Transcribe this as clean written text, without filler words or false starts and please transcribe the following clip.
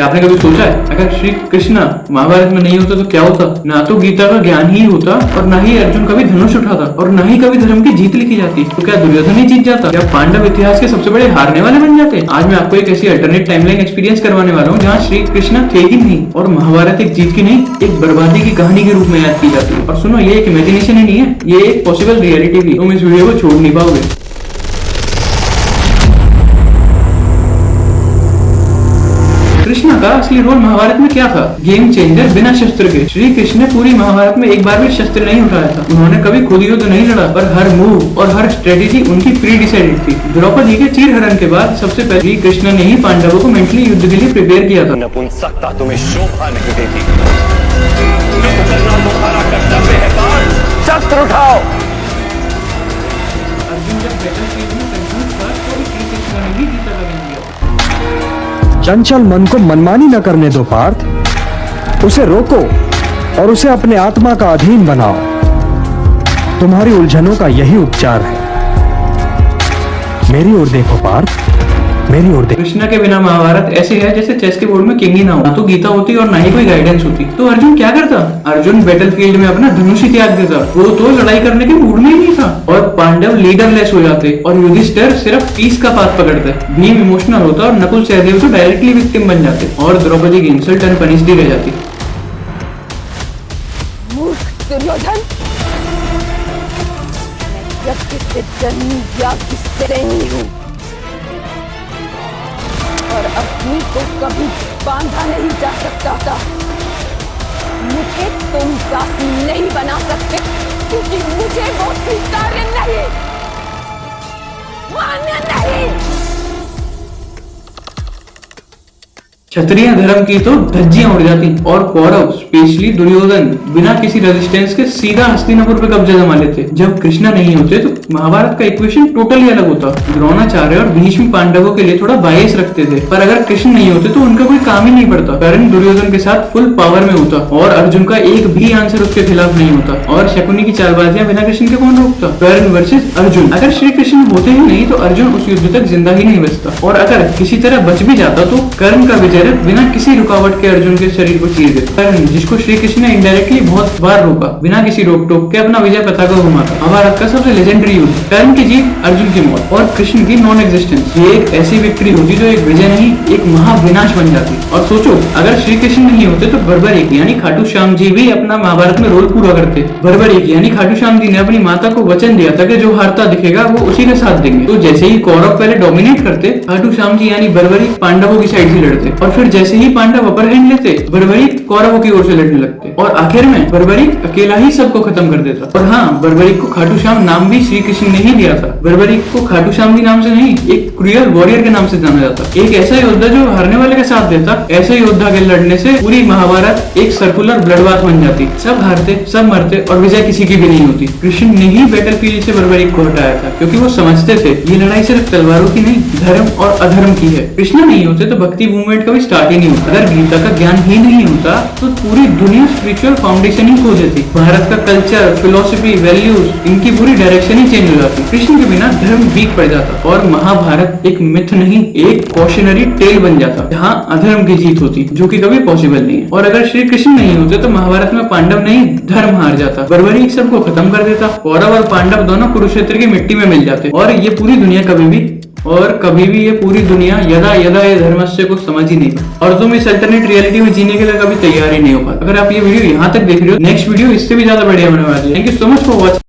आपने कभी सोचा है अगर श्री कृष्ण महाभारत में नहीं होता तो क्या होता? ना तो गीता का ज्ञान ही होता और ना ही अर्जुन कभी धनुष उठाता और ना ही कभी धर्म की जीत लिखी जाती। तो क्या दुर्योधन ही जीत जाता? क्या पांडव इतिहास के सबसे बड़े हारने वाले बन जाते? आज मैं आपको एक ऐसी अल्टरनेट टाइमलाइन एक्सपीरियंस करवाने वाला हूँ जहाँ श्री कृष्ण थे ही नहीं और महाभारत एक जीत की नहीं एक बर्बादी की कहानी के रूप में याद की जाती है। और सुनो, ये एक इमेजिनेशन ही नहीं है, ये एक पॉसिबल रियलिटी भी। तुम इस वीडियो को छोड़ नहीं पाओगे। कृष्ण का असली रोल महाभारत में क्या था? गेम चेंजर बिना शस्त्र के। श्री कृष्ण ने पूरी महाभारत में एक बार भी शस्त्र नहीं उठाया था। उन्होंने कभी खुद युद्ध नहीं लड़ा, पर हर मूव और हर स्ट्रेटेजी उनकी प्री डिसाइडेड थी। द्रौपदी के चीरहरण के बाद सबसे पहले श्री कृष्ण ने ही पांडवों को मेंटली युद्ध के लिए प्रिपेयर किया था। नपुंसकता तुम्हें शोभा नहीं देती। युद्ध करना तुम्हारा कर्तव्य है पार्थ, शस्त्र उठाओ। अर्जुन जब बैटलफील्ड में कंफ्यूज था तो श्री कृष्ण ने ही गीता का ज्ञान दिया। चंचल मन को मनमानी न करने दो पार्थ, उसे रोको और उसे अपने आत्मा का अधीन बनाओ। तुम्हारी उलझनों का यही उपचार है। मेरी ओर देखो पार्थ, मेरी ओर देखो। कृष्ण के बिना महाभारत ऐसे है जैसे चेस के बोर्ड में किंग ही ना हो, ना तो गीता होती और ना ही कोई गाइडेंस होती। तो अर्जुन क्या करता? अर्जुन बैटलफील्ड में अपना धनुष ही त्याग देता। वो तो लड़ाई करने के मूड में ही नहीं था। और पांडव लीडरलेस हो जाते और युधिष्ठिर सिर्फ पीस का पाथ पकड़ते। भीम इमोशनल होता और नकुल सहदेव तो डायरेक्टली विक्टिम बन जाते और द्रौपदी की इंसल्ट अनपनिश्ड ही रह जाती। मूर्ख दुर्योधन, मैं किससे जन्मी या किससे नहीं हूँ और अपनी को कभी बांधा नहीं जा सकता था। मुझे तुम दासी नहीं बना सकते क्योंकि मुझे वो स्वीकार्य नहीं, मान्य नहीं। क्षत्रिय धर्म की तो धज्जियां उड़ जाती और कौरव स्पेशली दुर्योधन बिना किसी रेजिस्टेंस के सीधा हस्तिनापुर पे कब्जा जमा लेते। जब कृष्ण नहीं होते तो महाभारत का इक्वेशन टोटली अलग होता। द्रोणाचार्य और भीष्म पांडवों के लिए थोड़ा बायस रखते थे, पर अगर कृष्ण नहीं होते तो उनका कोई काम ही नहीं पड़ता। कर्ण दुर्योधन के साथ फुल पावर में होता और अर्जुन का एक भी आंसर उसके खिलाफ नहीं होता। और शकुनी की चालबाजियां बिना कृष्ण के कौन रोकता? कर्ण वर्सेस अर्जुन। अगर श्री कृष्ण होते ही नहीं तो अर्जुन उस युद्ध तक जिंदा ही नहीं बचता और अगर किसी तरह बच भी जाता तो कर्ण का विजय बिना किसी रुकावट के अर्जुन के शरीर को चीर देता। कर्ण, जिसको श्री कृष्ण ने इनडायरेक्टली बहुत बार रोका, बिना किसी रोक टोक के अपना विजय पताका घुमाता। महाभारत का सबसे लेजेंडरी युद्ध, कर्ण की जीत, अर्जुन की मौत और कृष्ण की नॉन एग्जिस्टेंस। ये एक ऐसी विक्ट्री होती जो एक विजय नहीं एक महाविनाश बन जाती। और सोचो, अगर श्री कृष्ण नहीं होते तो बर्बरीक यानी खाटू श्याम जी भी अपना महाभारत में रोल पूरा करते। बर्बरीक यानी खाटू श्याम जी ने अपनी माता को वचन दिया था कि जो हारता दिखेगा वो उसी के साथ देंगे। तो जैसे ही कौरव पहले डोमिनेट करते, खाटू श्याम जी यानी बर्बरीक पांडवों की साइड से लड़ते और फिर जैसे ही पांडव अपर हैंड लेते, बर्बरीक कौरवों की ओर से लड़ने लगते और आखिर में बर्बरीक अकेला ही सबको खत्म कर देता। और हाँ, बर्बरीक को खाटू श्याम नाम भी श्री कृष्ण ने ही दिया था। बर्बरीक को खाटू श्याम जी नाम से नहीं, एक क्रूअल वॉरियर के नाम से जाना जाता। एक ऐसा योद्धा जो हारने वाले का साथ देता। ऐसे योद्धा के लड़ने से पूरी महाभारत एक सर्कुलर ब्लडबाथ बन जाती। सब हारते, सब मरते और विजय किसी की भी नहीं होती। कृष्ण ने ही बैटलफील्ड से बर्बरीक को हटाया था क्योंकि वो समझते थे ये लड़ाई सिर्फ तलवारों की नहीं, धर्म और अधर्म की है। कृष्ण नहीं होते तो भक्ति मूवमेंट कभी स्टार्ट ही नहीं होता। अगर गीता का ज्ञान ही नहीं होता तो पूरी दुनिया स्पिरिचुअल फाउंडेशन ही खो देती। भारत का कल्चर, फिलोसफी, वैल्यूज, इनकी पूरी डायरेक्शन ही चेंज हो जाती। कृष्ण के बिना धर्म वीक पड़ जाता और महाभारत एक मिथ नहीं एक कॉशनरी टेल बन जाता जहाँ अधर्म की जीत होती, जो कि कभी पॉसिबल नहीं है। और अगर श्री कृष्ण नहीं होते तो महाभारत में पांडव नहीं धर्म हार जाता। बर्बरीक सबको खत्म कर देता। कौरव और पांडव दोनों कुरुक्षेत्र की मिट्टी में मिल जाते और ये पूरी दुनिया कभी भी ये पूरी दुनिया यदा यदा ये धर्मस्य को समझ ही नहीं पाती। और तुम इस अल्टरनेट रियलिटी में जीने के लिए कभी तैयार ही नहीं हो पाते। अगर आप ये वीडियो यहाँ तक देख रहे हो, नेक्स्ट वीडियो इससे भी ज्यादा बढ़िया होने वाली है। Thank you so much for watching.